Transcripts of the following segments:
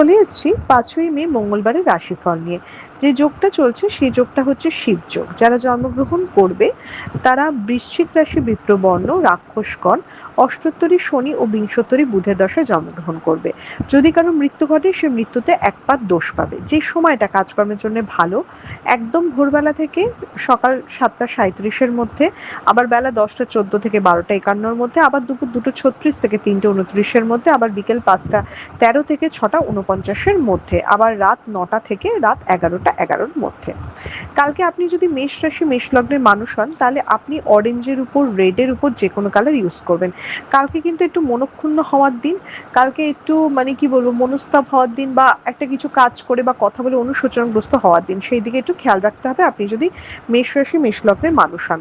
চলে এসেছি ৫ই মে মঙ্গলবারের রাশিফল নিয়ে। যে যোগটা চলছে সেই যোগটা হচ্ছে শিবযোগ। যারা জন্মগ্রহণ করবে তারা বৃশ্চিক রাশি বিপ্রবর্ণ, রাক্ষসগণ, অষ্টোত্তরী শনি ও বিংশোত্তরী বুধের দশায় জন্মগ্রহণ করবে। যদি কারো মৃত্যু ঘটে সে মৃত্যুতে এক পাত দোষ পাবে। যে সময়টা কাজকর্মের জন্য ভালো, একদম ভোরবেলা থেকে সকাল ৭টা ৩৭-এর মধ্যে, আবার বেলা ১০টা ১৪ থেকে ১২টা ৫১-এর মধ্যে, আবার দুপুর ২টো ৩৬ থেকে ৩টে ২৯-এর মধ্যে, আবার বিকেল ৫টা ১৩ থেকে ৬টা ৪৯-এর মধ্যে, আবার রাত ৯টা থেকে রাত ১১টা ১১-এর মধ্যে। কালকে আপনি যদি মেষ রাশি মেষ লগ্নের মানুষ হন তাহলে আপনি অরেঞ্জের উপর, রেডের উপর যে কোনো কালার ইউজ করবেন। কালকে কিন্তু একটু মনক্ষুণ্ণ হওয়ার দিন, কালকে একটু মানে কি বলবো মনস্তাপ হওয়ার দিন, বা একটা কিছু কাজ করে বা কথা বলে অনুশোচনাগ্রস্ত হওয়ার দিন, সেই দিকে একটু খেয়াল রাখতে হবে আপনি যদি মেষ রাশি মেষ লগ্নের মানুষ হন।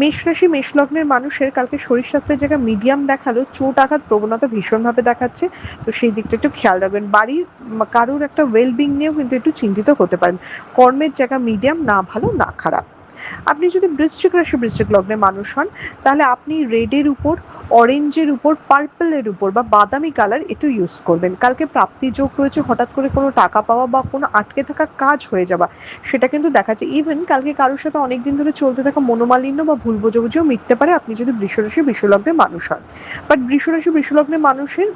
মেষ রাশি মেষ লগ্নের মানুষের কালকে শরীর স্বাস্থ্যের জায়গায় মিডিয়াম দেখালো, চোট আঘাত প্রবণতা ভীষণভাবে দেখাচ্ছে, তো সেই দিকটা একটু খেয়াল রাখবেন। বাড়ির কারোর একটা ওয়েলবিং নিয়েও কিন্তু একটু চিন্তিত হতে পারেন। কর্মের জায়গা মিডিয়াম, না ভালো না খারাপ। আপনি যদি বৃশ্চিক রাশি বৃশ্চিক লগ্নের মানুষ হন তাহলে আপনি রেডের উপর, অরেঞ্জের উপর, পার্পলের উপর বা বাদামি কালার একটু ইউজ করবেন। কালকে প্রাপ্তি যোগ রয়েছে, হঠাৎ করে কোনো টাকা পাওয়া বা কোনো আটকে থাকা কাজ হয়ে যাওয়া সেটা কিন্তু দেখাচ্ছে। ইভেন কালকে কারোর সাথে অনেকদিন ধরে চলতে থাকা মনোমালিন্য বা ভুল বোঝাবুঝিও মিটতে পারে আপনি যদি বৃষ রাশি বৃষ লগ্নের মানুষ হন। বাট বৃষ রাশি বৃষ লগ্নের মানুষের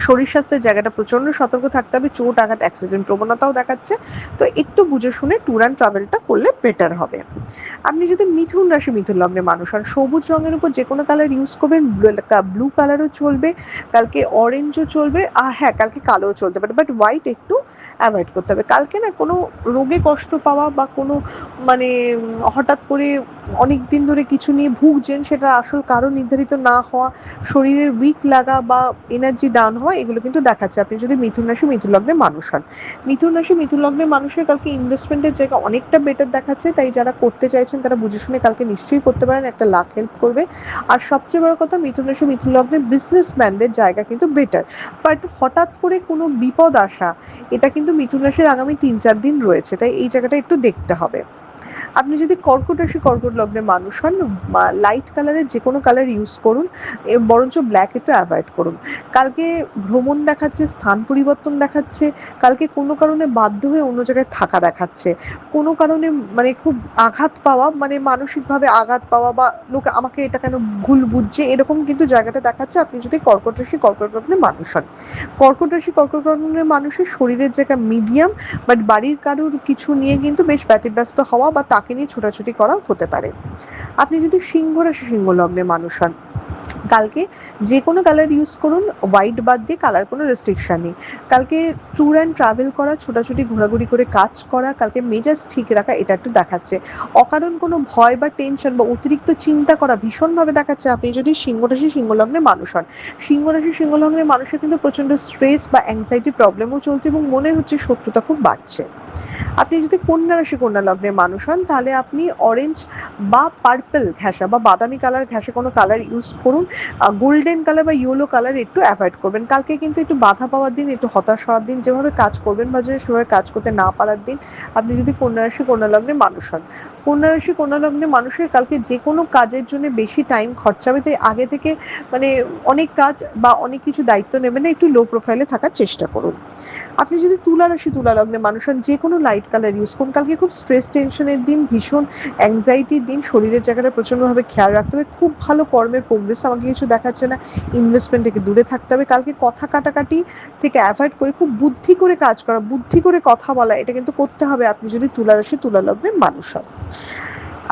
শরীর স্বাস্থ্যের জায়গাটা প্রচন্ড সতর্ক থাকতে হবে, চোট আঘাত অ্যাক্সিডেন্ট প্রবণতাও দেখাচ্ছে, তো একটু বুঝে শুনে ট্যুর অ্যান্ড ট্রাভেলটা করলে বেটার হবে। আপনি যদি মিথুন রাশি মিথুন লগ্নের মানুষ হন, সবুজ রঙের উপর যে কোনো কালার ইউজ করবেন, ব্লু কালারও চলবে, কালকে অরেঞ্জও চলবে, আর হ্যাঁ কালকে কালোও চলতে পারে, বাট হোয়াইট একটু অ্যাভয়েড করতে হবে। কালকে না কোনো রোগে কষ্ট পাওয়া বা কোনো মানে হঠাৎ করে অনেক দিন ধরে কিছু নিয়ে ভুগছেন সেটা আসল কারণ নির্ধারিত না হওয়া, শরীরের উইক লাগা বা এনার্জি ডাউন হওয়া, এগুলো কিন্তু দেখাচ্ছে আপনি যদি মিথুন রাশি মিথুন লগ্নের মানুষ হন। মিথুন রাশি মিথুন লগ্নের মানুষের কালকে ইনভেস্টমেন্টের জায়গা অনেকটা বেটার দেখাচ্ছে, তাই যারা করতে চাইছেন তারা বুঝে শুনে কালকে নিশ্চয়ই করতে পারেন, একটা লাখ হেল্প করবে। আর সবচেয়ে বড় কথা, মিথুন রাশি মিথুন লগ্নের বিজনেসম্যানদের জায়গা কিন্তু বেটার, বাট হঠাৎ করে কোনো বিপদ আসা, এটা কিন্তু মিথুন রাশির আগামী ৩-৪ দিন রয়েছে, তাই এই জায়গাটা একটু দেখতে হবে। আপনি যদি কর্কট রাশি কর্কট লগ্নের মানুষ হন, লাইট কালারের যে কোনো কালার ইউজ করুন, বরঞ্চ ব্ল্যাক একটু অ্যাভয়েড করুন। কালকে ভ্রমণ দেখাচ্ছে, স্থান পরিবর্তন দেখাচ্ছে, কালকে কোনো কারণে বাধ্য হয়ে অন্য জায়গায় থাকা দেখাচ্ছে, কোনো কারণে মানে খুব আঘাত পাওয়া, মানে মানসিকভাবে আঘাত পাওয়া, বা লোক আমাকে এটা কেন ভুল বুঝছে, এরকম কিন্তু জায়গাটা দেখাচ্ছে আপনি যদি কর্কট রাশি কর্কট লগ্নের মানুষ হন। কর্কট রাশি কর্কট লগ্নের মানুষের শরীরের জায়গা মিডিয়াম, বাট বাড়ির কারোর কিছু নিয়ে কিন্তু বেশ ব্যতিব্যস্ত হওয়া বা তাকে নিয়ে ছোটাছুটি করাও হতে পারে। আপনি যদি সিংহ রাশি সিংহ লগ্নের মানুষ হন, কালকে যে কোনো কালার ইউজ করুন, হোয়াইট বাদ দিয়ে কালার কোনো রেস্ট্রিকশন নেই। কালকে ট্যুর অ্যান্ড ট্রাভেল করা, ছোটাছুটি ঘোরাঘুরি করে কাজ করা, কালকে মেজাজ ঠিক রাখা, এটা একটু দেখাচ্ছে। অকারণ কোনো ভয় বা টেনশন বা অতিরিক্ত চিন্তা করা ভীষণভাবে দেখাচ্ছে আপনি যদি সিংহ রাশি সিংহ লগ্নের মানুষ হন। সিংহ রাশি সিংহ লগ্নের মানুষের কিন্তু প্রচণ্ড স্ট্রেস বা অ্যাংজাইটি প্রবলেমও চলছে এবং মনে হচ্ছে শত্রুতা খুব বাড়ছে। আপনি যদি কন্যা রাশি কন্যা লগ্নের মানুষ হন তাহলে আপনি অরেঞ্জ বা পার্পল ঘেঁষা বা বাদামি কালার ঘেঁষা কোনো কালার ইউজ করুন, গোল্ডেন কালার বা ইয়েলো কালার একটু অ্যাভয়েড করবেন। কালকে কিন্তু একটু বাধা পাওয়ার দিন, একটু হতাশ হওয়ার দিন, যেভাবে কাজ করবেন বা সেভাবে কাজ করতে না পারার দিন আপনি যদি কন্যা রাশি কন্যা লগ্নের মানুষ হন। কন্যা রাশি কন্যা লগ্নের মানুষের কালকে যে কোনো কাজের জন্য বেশি টাইম খরচা হবে, তাই আগে থেকে মানে অনেক কাজ বা অনেক কিছু দায়িত্ব নেবেন না, একটু লো প্রোফাইলে থাকার চেষ্টা করুন। আপনি যদি তুলা রাশি তুলা লগ্নের মানুষ হন, যে কোনো লাইট কালার ইউজ করুন। কালকে খুব স্ট্রেস টেনশনের দিন, ভীষণ অ্যাংজাইটির দিন, শরীরের জায়গাটা প্রচণ্ডভাবে খেয়াল রাখতে হবে। খুব ভালো কর্মের প্রোগ্রেস আমাকে কিছু দেখাচ্ছে না, ইনভেস্টমেন্ট থেকে দূরে থাকতে হবে। কালকে কথা কাটাকাটি থেকে অ্যাভয়েড করে খুব বুদ্ধি করে কাজ করা, বুদ্ধি করে কথা বলা, এটা কিন্তু করতে হবে আপনি যদি তুলা রাশি তুলা লগ্নের মানুষ হন।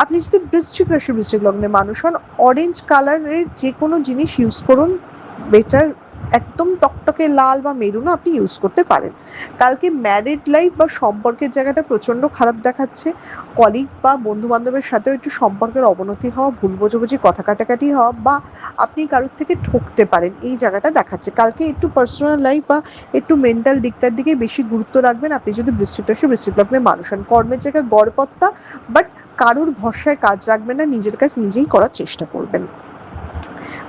আপনি যদি বৃশ্চিক রাশি বৃশ্চিক লগ্নের মানুষ হন, অরেঞ্জ কালারের যে কোনো জিনিস ইউজ করুন, বেটার। একদম টকটকে লাল বা মেরুনও আপনি ইউজ করতে পারেন। কালকে ম্যারিড লাইফ বা সম্পর্কের জায়গাটা প্রচণ্ড খারাপ দেখাচ্ছে, কলিগ বা বন্ধু বান্ধবের সাথেও একটু সম্পর্কের অবনতি হওয়া, ভুল বোঝাবুঝি, কথা কাটাকাটি হওয়া, বা আপনি কারোর থেকে ঠকতে পারেন, এই জায়গাটা দেখাচ্ছে। কালকে একটু পার্সোনাল লাইফ বা একটু মেন্টাল দিকটার দিকে বেশি গুরুত্ব রাখবেন আপনি যদি বৃশ্চিক রাশি বৃশ্চিক লগ্নের মানুষ হন। কর্মের জায়গায় গড়পত্তা, বাট কারোর ভরসায় কাজ রাখবেন না, নিজের কাজ নিজেই করার চেষ্টা করবেন।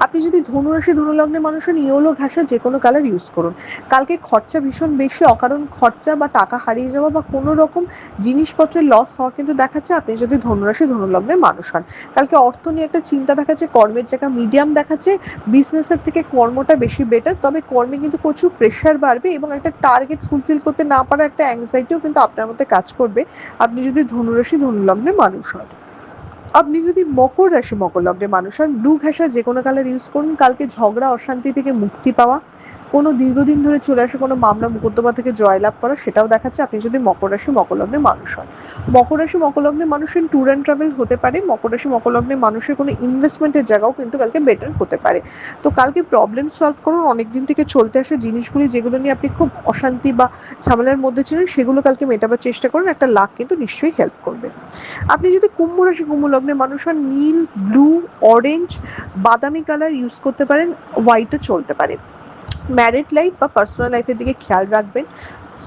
আপনি যদি ধনুরাশি ধনুলগ্নের মানুষ হন, ইয়েলো ঘাসা যে কোনো কালার ইউজ করুন। কালকে খরচা ভীষণ বেশি, অকারণ খরচা বা টাকা হারিয়ে যাওয়া বা কোনো রকম জিনিসপত্রের লস হওয়া কিন্তু দেখাচ্ছে আপনি যদি ধনুরাশি ধনুলগ্নের মানুষ হন। কালকে অর্থ নিয়ে একটা চিন্তা দেখাচ্ছে, কর্মের জায়গা মিডিয়াম দেখাচ্ছে, বিজনেসের থেকে কর্মটা বেশি বেটার, তবে কর্মে কিন্তু প্রচুর প্রেশার বাড়বে এবং একটা টার্গেট ফুলফিল করতে না পারা একটা অ্যাংজাইটিও কিন্তু আপনার মধ্যে কাজ করবে আপনি যদি ধনুরাশি ধনুলগ্নের মানুষ হন। আপনি যদি মকর রাশি মকর লগ্নের মানুষ হন, ব্লু ঘেঁষা যে কোনো কালার ইউজ করুন। কালকে ঝগড়া অশান্তি থেকে মুক্তি পাওয়া, কোনো দীর্ঘদিন ধরে চলে আসা কোনো মামলা মোকদ্দমা থেকে জয়লাভ করা, সেটাও দেখাচ্ছে আপনি যদি মকর রাশি মকর লগ্নের মানুষ হন। মকর রাশি মকর লগ্নের মানুষের ট্যুর অ্যান্ড ট্রাভেল হতে পারে। মকর রাশি মকর লগ্নের মানুষের কোনো ইনভেস্টমেন্টের জায়গাও কিন্তু কালকে বেটার হতে পারে। তো কালকে প্রবলেম সলভ করুন, অনেকদিন থেকে চলতে আসা জিনিসগুলি যেগুলো নিয়ে আপনি খুব অশান্তি বা ঝামেলার মধ্যে ছিলেন সেগুলো কালকে মেটাবার চেষ্টা করুন, একটা লাক কিন্তু নিশ্চয়ই হেল্প করবে। আপনি যদি কুম্ভ রাশি কুম্ভ লগ্নের মানুষ হন, নীল, ব্লু, অরেঞ্জ, বাদামি কালার ইউজ করতে পারেন, হোয়াইটও চলতে পারে। ম্যারিড লাইফ বা পার্সোনাল লাইফের দিকে খেয়াল রাখবেন।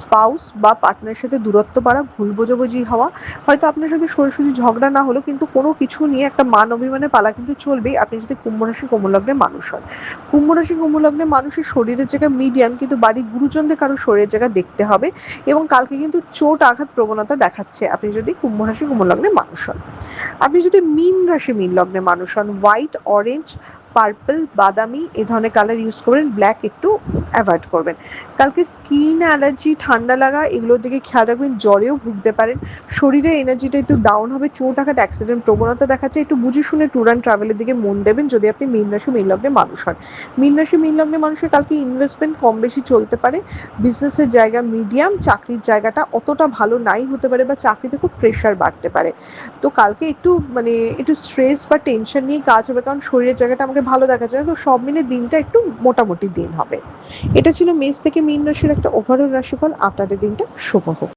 স্পাউস বা পার্টনারের সাথে দূরত্ব বাড়া, ভুল বোঝাবুঝি হওয়া, হয়তো আপনার সাথে সরাসরি ঝগড়া না হলো কিন্তু কোনো কিছু নিয়ে একটা মান অভিমানের পালা কিন্তু চলবেই আপনি যদি কুম্ভ রাশি কুম্ভ লগ্নের মানুষ হন। কুম্ভ রাশি কুম্ভ লগ্নের মানুষের শরীরের জায়গা মিডিয়াম, কিন্তু বাড়ির গুরুজনদের কারো শরীরের জায়গা দেখতে হবে এবং কালকে কিন্তু চোট আঘাত প্রবণতা দেখাচ্ছে আপনি যদি কুম্ভ রাশি কুম্ভ লগ্নের মানুষ হন। আপনি যদি মীন রাশি মীন লগ্নের মানুষ হন, হোয়াইট, অরেঞ্জ, পার্পল, বাদামি এই ধরনের কালার ইউজ করবেন, ব্ল্যাক একটু অ্যাভয়েড করবেন। কালকে স্কিন অ্যালার্জি, ঠান্ডা লাগা এগুলোর দিকে খেয়াল রাখবেন, জ্বরেও ভুগতে পারেন, শরীরের এনার্জিটা একটু ডাউন হবে, চোট আঘাত অ্যাক্সিডেন্ট প্রবণতা দেখাচ্ছে, একটু বুঝে শুনে ট্যুর অ্যান্ড ট্রাভেলের দিকে মন দেবেন যদি আপনি মীন রাশি মীন লগ্নের মানুষ হন। মীন রাশি মীন লগ্নের মানুষের কালকে ইনভেস্টমেন্ট কম বেশি চলতে পারে, বিজনেসের জায়গা মিডিয়াম, চাকরির জায়গাটা অতটা ভালো নাই হতে পারে বা চাকরিতে খুব প্রেশার বাড়তে পারে। তো কালকে একটু একটু স্ট্রেস বা টেনশন নিয়ে কাজ হবে, কারণ শরীরের জায়গাটা আমাকে ভালো দেখা যায় না, তো সব মিলে দিনটা একটু মোটামুটি দিন হবে। এটা ছিল মেষ থেকে মীন রাশির একটা ওভারঅল রাশিফল। আপনাদের দিনটা শুভ হোক।